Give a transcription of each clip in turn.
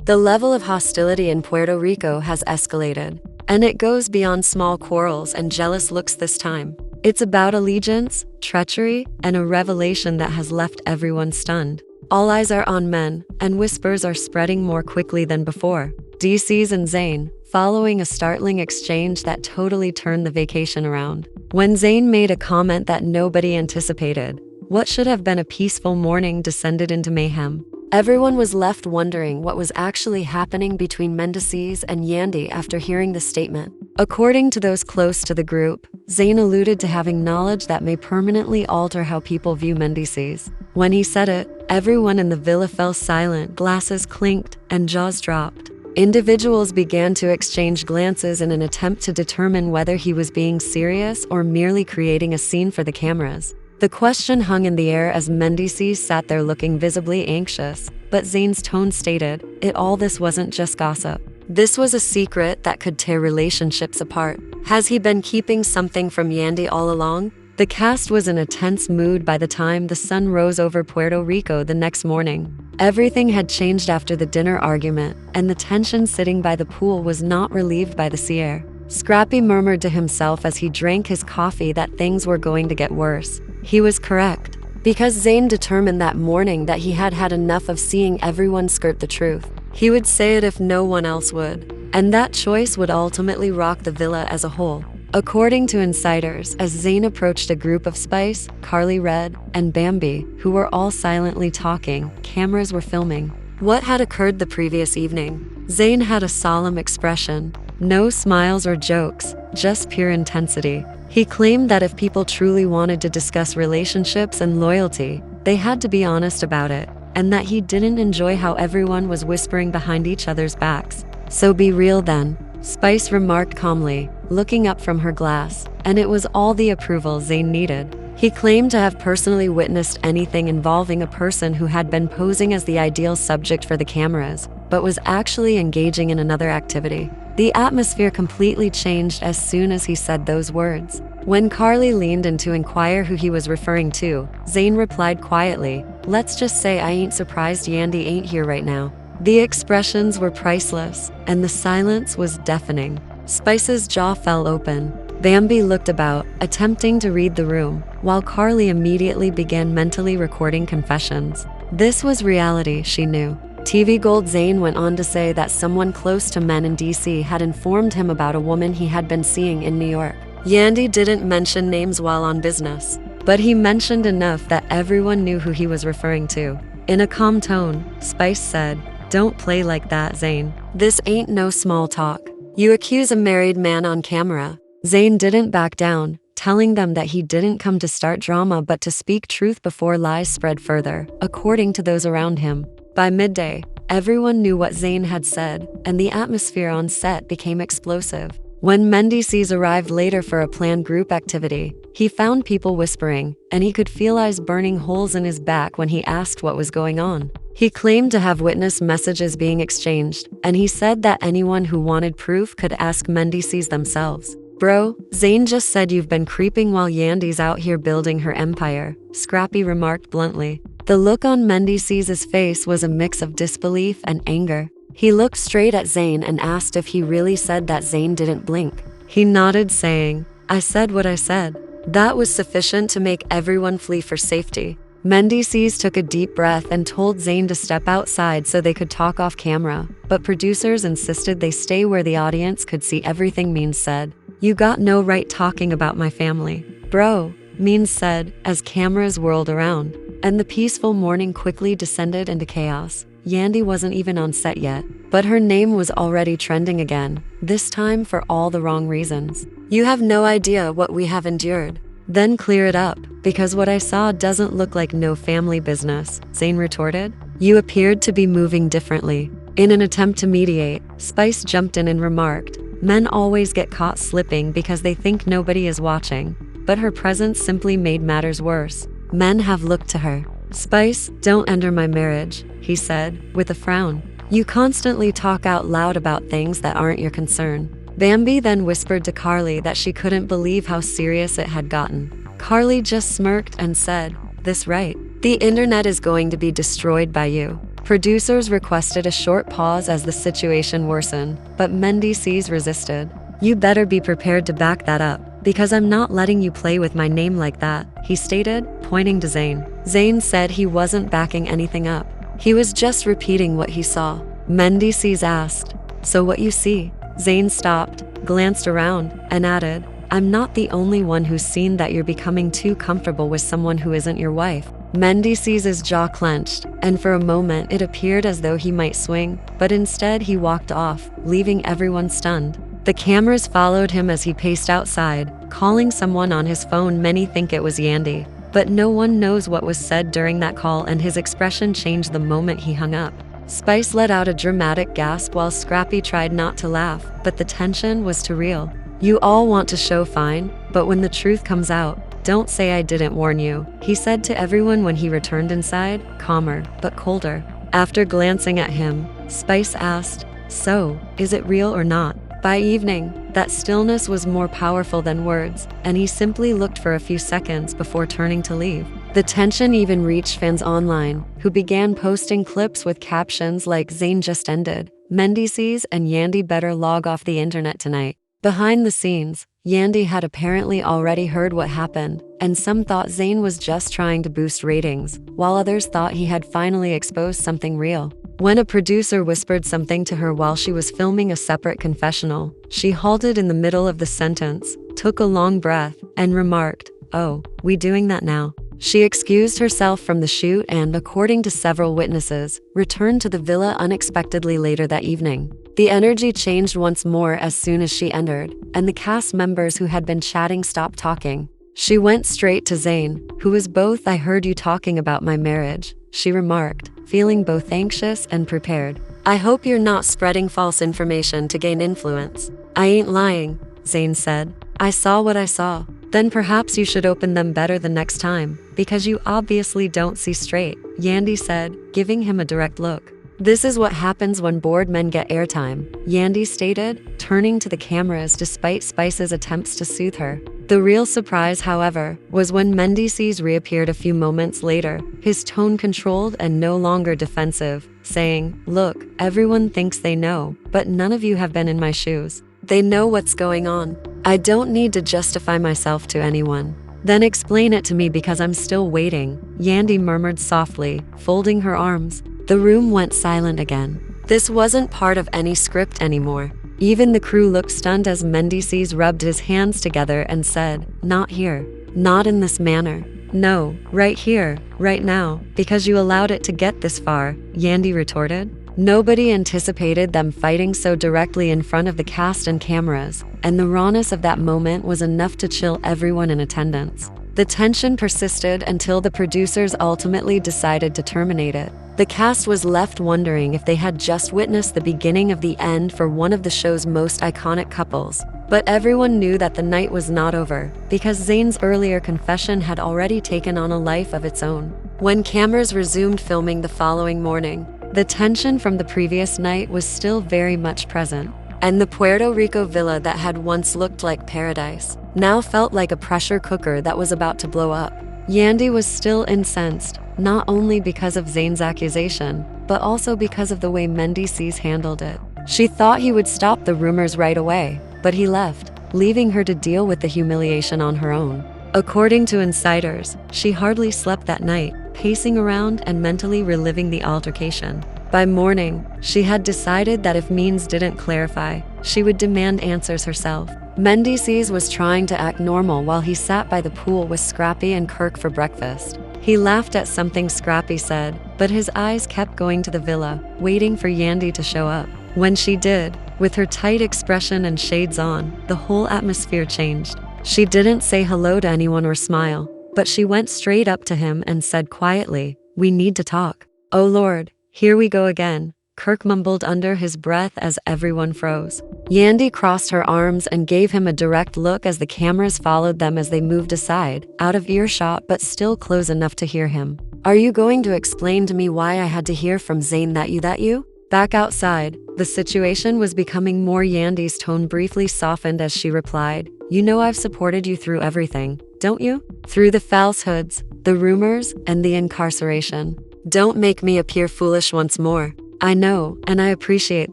The level of hostility in Puerto Rico has escalated, and it goes beyond small quarrels and jealous looks this time. It's about allegiance, treachery, and a revelation that has left everyone stunned. All eyes are on men, and whispers are spreading more quickly than before. Mendeecees and Zane, following a startling exchange that totally turned the vacation around. When Zane made a comment that nobody anticipated, what should have been a peaceful morning descended into mayhem. Everyone was left wondering what was actually happening between Mendeecees and Yandy after hearing the statement. According to those close to the group, Zane alluded to having knowledge that may permanently alter how people view Mendeecees. When he said it, everyone in the villa fell silent, glasses clinked, and jaws dropped. Individuals began to exchange glances in an attempt to determine whether he was being serious or merely creating a scene for the cameras. The question hung in the air as Mendeecees sat there looking visibly anxious, but Zane's tone stated, this wasn't just gossip. This was a secret that could tear relationships apart. Has he been keeping something from Yandy all along? The cast was in a tense mood by the time the sun rose over Puerto Rico the next morning. Everything had changed after the dinner argument, and the tension sitting by the pool was not relieved by the sea air. Scrappy murmured to himself as he drank his coffee that things were going to get worse. He was correct, because Zane determined that morning that he had had enough of seeing everyone skirt the truth. He would say it if no one else would, and that choice would ultimately rock the villa as a whole. According to insiders, as Zane approached a group of Spice, Carly Red, and Bambi, who were all silently talking, cameras were filming. What had occurred the previous evening? Zane had a solemn expression. No smiles or jokes, just pure intensity. He claimed that if people truly wanted to discuss relationships and loyalty, they had to be honest about it, and that he didn't enjoy how everyone was whispering behind each other's backs. So be real then, Spice remarked calmly, looking up from her glass, and it was all the approval Zane needed. He claimed to have personally witnessed anything involving a person who had been posing as the ideal subject for the cameras, but was actually engaging in another activity. The atmosphere completely changed as soon as he said those words. When Carly leaned in to inquire who he was referring to, Zane replied quietly, "Let's just say I ain't surprised Yandy ain't here right now." The expressions were priceless, and the silence was deafening. Spice's jaw fell open. Bambi looked about, attempting to read the room, while Carly immediately began mentally recording confessions. This was reality, she knew. TV Gold Zane went on to say that someone close to men in DC had informed him about a woman he had been seeing in New York. Yandy didn't mention names while on business, but he mentioned enough that everyone knew who he was referring to. In a calm tone, Spice said, "Don't play like that, Zane. This ain't no small talk. You accuse a married man on camera." Zane didn't back down, telling them that he didn't come to start drama but to speak truth before lies spread further, according to those around him. By midday, everyone knew what Zane had said, and the atmosphere on set became explosive. When Mendeecees arrived later for a planned group activity, he found people whispering, and he could feel eyes burning holes in his back when he asked what was going on. He claimed to have witnessed messages being exchanged, and he said that anyone who wanted proof could ask Mendeecees themselves. "Bro, Zane just said you've been creeping while Yandy's out here building her empire," Scrappy remarked bluntly. The look on Mendeecees' face was a mix of disbelief and anger. He looked straight at Zane and asked if he really said that. Zane didn't blink. He nodded, saying, "I said what I said." That was sufficient to make everyone flee for safety. Mendeecees took a deep breath and told Zane to step outside so they could talk off camera, but producers insisted they stay where the audience could see everything Means said. "You got no right talking about my family, bro," Means said, as cameras whirled around, and the peaceful morning quickly descended into chaos. Yandy wasn't even on set yet, but her name was already trending again, this time for all the wrong reasons. "You have no idea what we have endured." "Then clear it up, because what I saw doesn't look like no family business," Zane retorted. "You appeared to be moving differently." In an attempt to mediate, Spice jumped in and remarked, "Men always get caught slipping because they think nobody is watching," but her presence simply made matters worse. Men have looked to her. "Spice, don't enter my marriage," he said, with a frown. "You constantly talk out loud about things that aren't your concern." Bambi then whispered to Carly that she couldn't believe how serious it had gotten. Carly just smirked and said, "This right? The internet is going to be destroyed by you." Producers requested a short pause as the situation worsened, but Mendeecees resisted. "You better be prepared to back that up, because I'm not letting you play with my name like that," he stated, pointing to Zane. Zane said he wasn't backing anything up. He was just repeating what he saw. Mendeecees asked, "So what you see?" Zane stopped, glanced around, and added, "I'm not the only one who's seen that you're becoming too comfortable with someone who isn't your wife." Mendeecees' jaw clenched, and for a moment it appeared as though he might swing, but instead he walked off, leaving everyone stunned. The cameras followed him as he paced outside, calling someone on his phone. Many think it was Yandy, but no one knows what was said during that call, and his expression changed the moment he hung up. Spice let out a dramatic gasp while Scrappy tried not to laugh, but the tension was too real. "You all want to show fine, but when the truth comes out, don't say I didn't warn you," he said to everyone when he returned inside, calmer but colder. After glancing at him, Spice asked, "So, is it real or not?" By evening, that stillness was more powerful than words, and he simply looked for a few seconds before turning to leave. The tension even reached fans online, who began posting clips with captions like "Zane just ended," "Mendeecees and Yandy better log off the internet tonight." Behind the scenes, Yandy had apparently already heard what happened, and some thought Zane was just trying to boost ratings, while others thought he had finally exposed something real. When a producer whispered something to her while she was filming a separate confessional, she halted in the middle of the sentence, took a long breath, and remarked, "Oh, we doing that now?" She excused herself from the shoot and, according to several witnesses, returned to the villa unexpectedly later that evening. The energy changed once more as soon as she entered, and the cast members who had been chatting stopped talking. She went straight to Zane, who was both. "I heard you talking about my marriage," she remarked, feeling both anxious and prepared. "I hope you're not spreading false information to gain influence." "I ain't lying," Zane said. "I saw what I saw." "Then perhaps you should open them better the next time, because you obviously don't see straight," Yandy said, giving him a direct look. "This is what happens when bored men get airtime," Yandy stated, turning to the cameras despite Spice's attempts to soothe her. The real surprise, however, was when Mendeecees reappeared a few moments later, his tone controlled and no longer defensive, saying, "Look, everyone thinks they know, but none of you have been in my shoes. They know what's going on. I don't need to justify myself to anyone." "Then explain it to me because I'm still waiting," Yandy murmured softly, folding her arms. The room went silent again. This wasn't part of any script anymore. Even the crew looked stunned as Mendeecees rubbed his hands together and said, "Not here. Not in this manner. No, right here, right now, because you allowed it to get this far," Yandy retorted. Nobody anticipated them fighting so directly in front of the cast and cameras, and the rawness of that moment was enough to chill everyone in attendance. The tension persisted until the producers ultimately decided to terminate it. The cast was left wondering if they had just witnessed the beginning of the end for one of the show's most iconic couples. But everyone knew that the night was not over, because Zane's earlier confession had already taken on a life of its own. When cameras resumed filming the following morning, the tension from the previous night was still very much present, and the Puerto Rico villa that had once looked like paradise now felt like a pressure cooker that was about to blow up. Yandy was still incensed, not only because of Zane's accusation, but also because of the way Mendeecees handled it. She thought he would stop the rumors right away, but he left, leaving her to deal with the humiliation on her own. According to insiders, she hardly slept that night, pacing around and mentally reliving the altercation. By morning, she had decided that if means didn't clarify, she would demand answers herself. Mendeecees was trying to act normal while he sat by the pool with Scrappy and Kirk for breakfast. He laughed at something Scrappy said, but his eyes kept going to the villa, waiting for Yandy to show up. When she did, with her tight expression and shades on, the whole atmosphere changed. She didn't say hello to anyone or smile, but she went straight up to him and said quietly, "We need to talk." "Oh Lord, here we go again," Kirk mumbled under his breath as everyone froze. Yandy crossed her arms and gave him a direct look as the cameras followed them as they moved aside, out of earshot but still close enough to hear him. "Are you going to explain to me why I had to hear from Zane that you? Back outside, the situation was becoming more. Yandy's tone briefly softened as she replied, "You know I've supported you through everything, don't you? Through the falsehoods, the rumors, and the incarceration. Don't make me appear foolish once more. I know, and I appreciate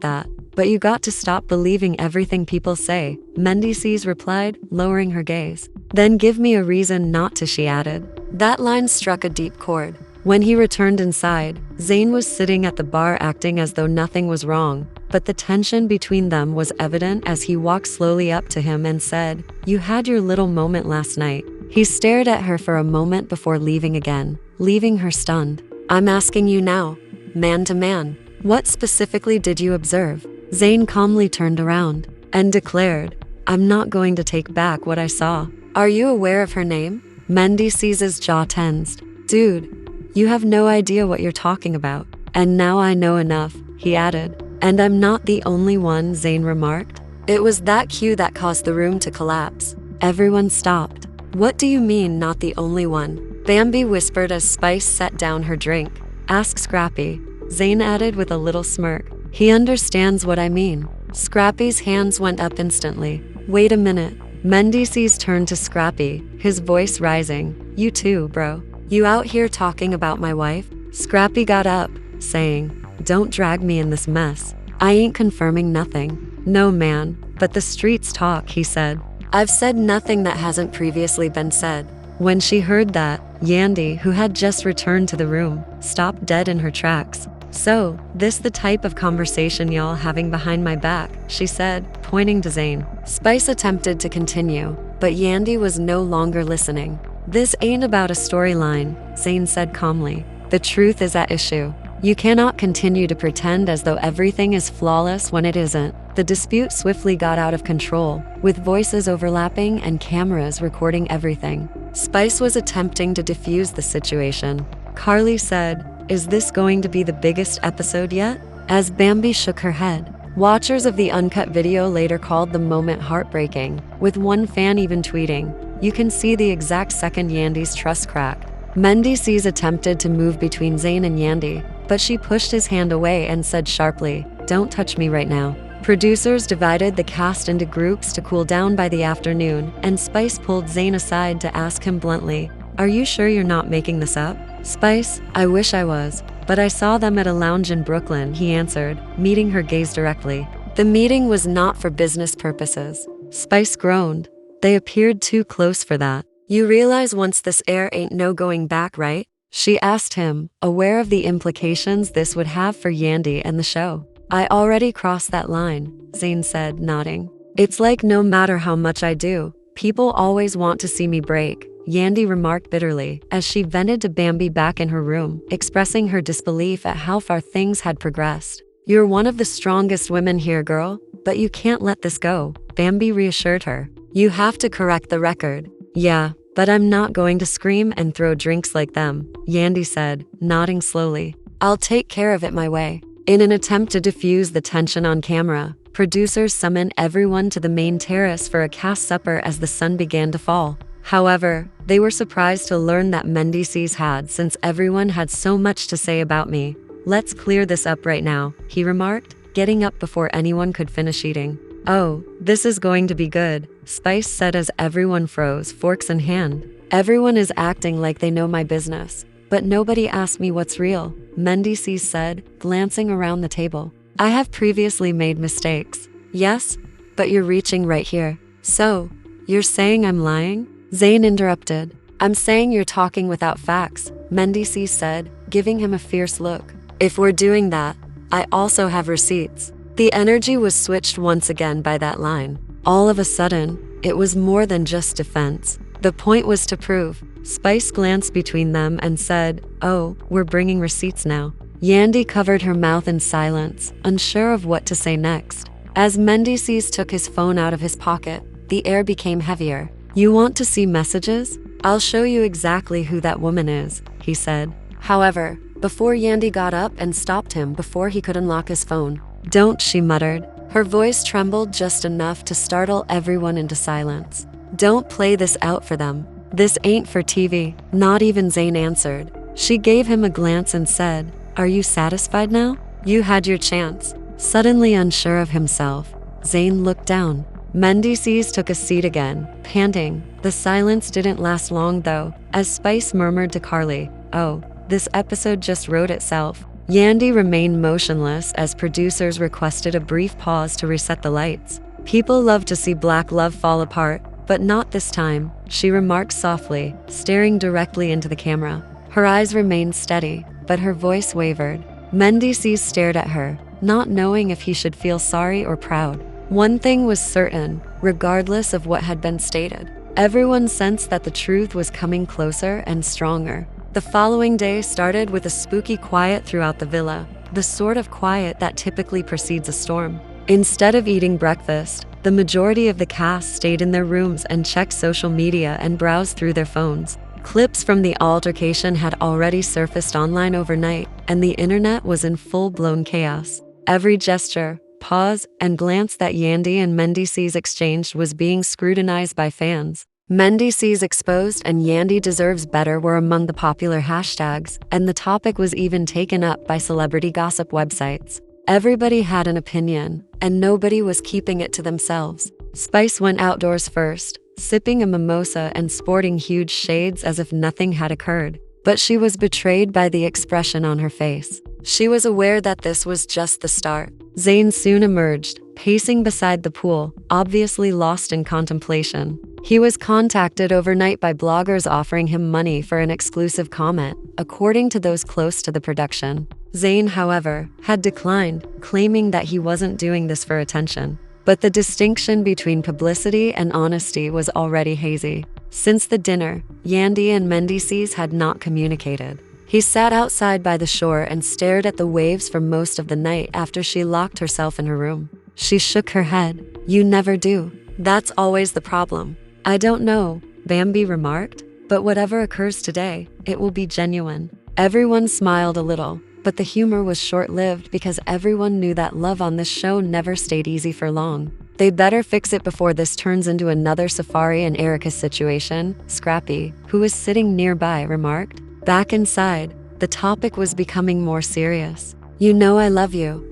that. But you got to stop believing everything people say, Mendeecees replied, lowering her gaze. Then give me a reason not to, she added. That line struck a deep chord. When he returned inside, Zane was sitting at the bar acting as though nothing was wrong, but the tension between them was evident as he walked slowly up to him and said, "You had your little moment last night." He stared at her for a moment before leaving again, leaving her stunned. "I'm asking you now, man to man, what specifically did you observe?" Zane calmly turned around and declared, "I'm not going to take back what I saw." "Are you aware of her name?" Mendeecees' jaw tensed. "Dude, you have no idea what you're talking about." "And now I know enough," he added. "And I'm not the only one," Zane remarked. It was that cue that caused the room to collapse. Everyone stopped. "What do you mean, not the only one?" Bambi whispered as Spice set down her drink. "Ask Scrappy," Zane added with a little smirk. "He understands what I mean." Scrappy's hands went up instantly. "Wait a minute." Mendeecees turned to Scrappy, his voice rising. "You too, bro. You out here talking about my wife?" Scrappy got up, saying, "Don't drag me in this mess. I ain't confirming nothing." "No, man, but the streets talk," he said. "I've said nothing that hasn't previously been said." When she heard that, Yandy, who had just returned to the room, stopped dead in her tracks. "So, this the type of conversation y'all having behind my back," she said, pointing to Zane. Spice attempted to continue, but Yandy was no longer listening. "This ain't about a storyline," Zane said calmly. "The truth is at issue. You cannot continue to pretend as though everything is flawless when it isn't." The dispute swiftly got out of control, with voices overlapping and cameras recording everything. Spice was attempting to defuse the situation. Carly said, "Is this going to be the biggest episode yet?" As Bambi shook her head. Watchers of the uncut video later called the moment heartbreaking, with one fan even tweeting, "You can see the exact second Yandy's trust cracked." Mendeecees attempted to move between Zane and Yandy, but she pushed his hand away and said sharply, "Don't touch me right now." Producers divided the cast into groups to cool down by the afternoon, and Spice pulled Zane aside to ask him bluntly, "Are you sure you're not making this up?" "Spice, I wish I was, but I saw them at a lounge in Brooklyn," he answered, meeting her gaze directly. "The meeting was not for business purposes." Spice groaned. "They appeared too close for that." "You realize once this air ain't no going back, right?" she asked him, aware of the implications this would have for Yandy and the show. "I already crossed that line," Zane said, nodding. "It's like no matter how much I do, people always want to see me break," Yandy remarked bitterly, as she vented to Bambi back in her room, expressing her disbelief at how far things had progressed. "You're one of the strongest women here, girl, but you can't let this go," Bambi reassured her. "You have to correct the record." "Yeah, but I'm not going to scream and throw drinks like them," Yandy said, nodding slowly. "I'll take care of it my way." In an attempt to diffuse the tension on camera, producers summoned everyone to the main terrace for a cast supper as the sun began to fall. However, they were surprised to learn that Mendeecees had, since everyone had so much to say about me. "Let's clear this up right now," he remarked, getting up before anyone could finish eating. "Oh, this is going to be good," Spice said as everyone froze, forks in hand. "Everyone is acting like they know my business, but nobody asked me what's real," Mendeecees said, glancing around the table. "I have previously made mistakes." "Yes, but you're reaching right here." "So, you're saying I'm lying?" Zane interrupted. "I'm saying you're talking without facts," Mendeecees said, giving him a fierce look. "If we're doing that, I also have receipts." The energy was switched once again by that line. All of a sudden, it was more than just defense. The point was to prove. Spice glanced between them and said, "Oh, we're bringing receipts now." Yandy covered her mouth in silence, unsure of what to say next. As Mendeecees took his phone out of his pocket, the air became heavier. "You want to see messages? I'll show you exactly who that woman is," he said. However, before Yandy got up and stopped him before he could unlock his phone. "Don't," she muttered. Her voice trembled just enough to startle everyone into silence. "Don't play this out for them. This ain't for TV." Not even Zane answered. She gave him a glance and said, "Are you satisfied now? You had your chance." Suddenly unsure of himself, Zane looked down. Mendeecees took a seat again, panting. The silence didn't last long though, as Spice murmured to Carly, "Oh, This episode just wrote itself. Yandy remained motionless as producers requested a brief pause to reset the lights. People love to see black love fall apart, but not this time, she remarked softly, staring directly into the camera. Her eyes remained steady, but her voice wavered. Mendeecees stared at her, not knowing if he should feel sorry or proud. One thing was certain, regardless of what had been stated. Everyone sensed that the truth was coming closer and stronger. The following day started with a spooky quiet throughout the villa, the sort of quiet that typically precedes a storm. Instead of eating breakfast, the majority of the cast stayed in their rooms and checked social media and browsed through their phones. Clips from the altercation had already surfaced online overnight, and the internet was in full-blown chaos. Every gesture, pause, and glance that Yandy and Mendeecees exchanged was being scrutinized by fans. Mendeecees exposed and Yandy deserves better were among the popular hashtags, and the topic was even taken up by celebrity gossip websites. Everybody had an opinion, and nobody was keeping it to themselves. Spice went outdoors first, sipping a mimosa and sporting huge shades as if nothing had occurred. But she was betrayed by the expression on her face. She was aware that this was just the start. Zane soon emerged, pacing beside the pool, obviously lost in contemplation. He was contacted overnight by bloggers offering him money for an exclusive comment, according to those close to the production. Zane, however, had declined, claiming that he wasn't doing this for attention. But the distinction between publicity and honesty was already hazy. Since the dinner, Yandy and Mendeecees had not communicated. He sat outside by the shore and stared at the waves for most of the night after she locked herself in her room. She shook her head. "You never do. That's always the problem." "I don't know," Bambi remarked, "but whatever occurs today, it will be genuine." Everyone smiled a little, but the humor was short-lived because everyone knew that love on this show never stayed easy for long. "They'd better fix it before this turns into another Safari and Erica situation," Scrappy, who was sitting nearby, remarked. Back inside, the topic was becoming more serious. "You know I love you,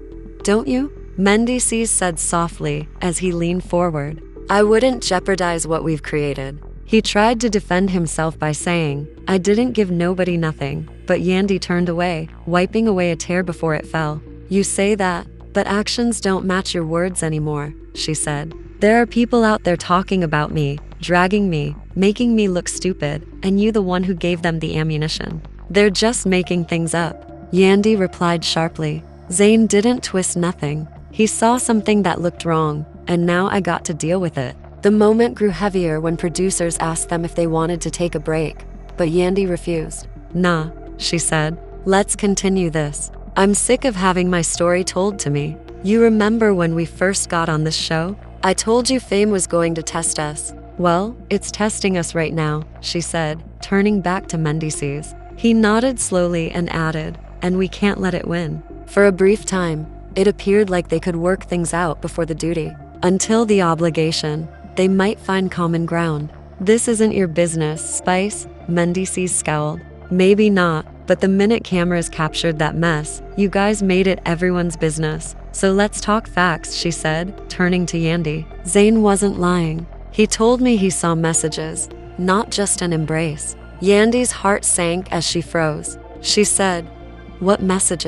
don't you?" Mendeecees said softly as he leaned forward. "I wouldn't jeopardize what we've created." He tried to defend himself by saying, "I didn't give nobody nothing," but Yandy turned away, wiping away a tear before it fell. "You say that, but actions don't match your words anymore," she said. "There are people out there talking about me, dragging me, making me look stupid, and you the one who gave them the ammunition. They're just making things up." Yandy replied sharply. "Zane didn't twist nothing. He saw something that looked wrong, and now I got to deal with it." The moment grew heavier when producers asked them if they wanted to take a break, but Yandy refused. "Nah," she said. "Let's continue this. I'm sick of having my story told to me. You remember when we first got on this show? I told you fame was going to test us. Well, it's testing us right now," she said, turning back to Mendeecees. He nodded slowly and added, "And we can't let it win." For a brief time, it appeared like they could work things out before the duty. Until the obligation, they might find common ground. "This isn't your business, Spice," Mendeecees scowled. "Maybe not, but the minute cameras captured that mess, you guys made it everyone's business. So let's talk facts," she said, turning to Yandy. "Zane wasn't lying. He told me he saw messages, not just an embrace." Yandy's heart sank as she froze. She said, "What messages?"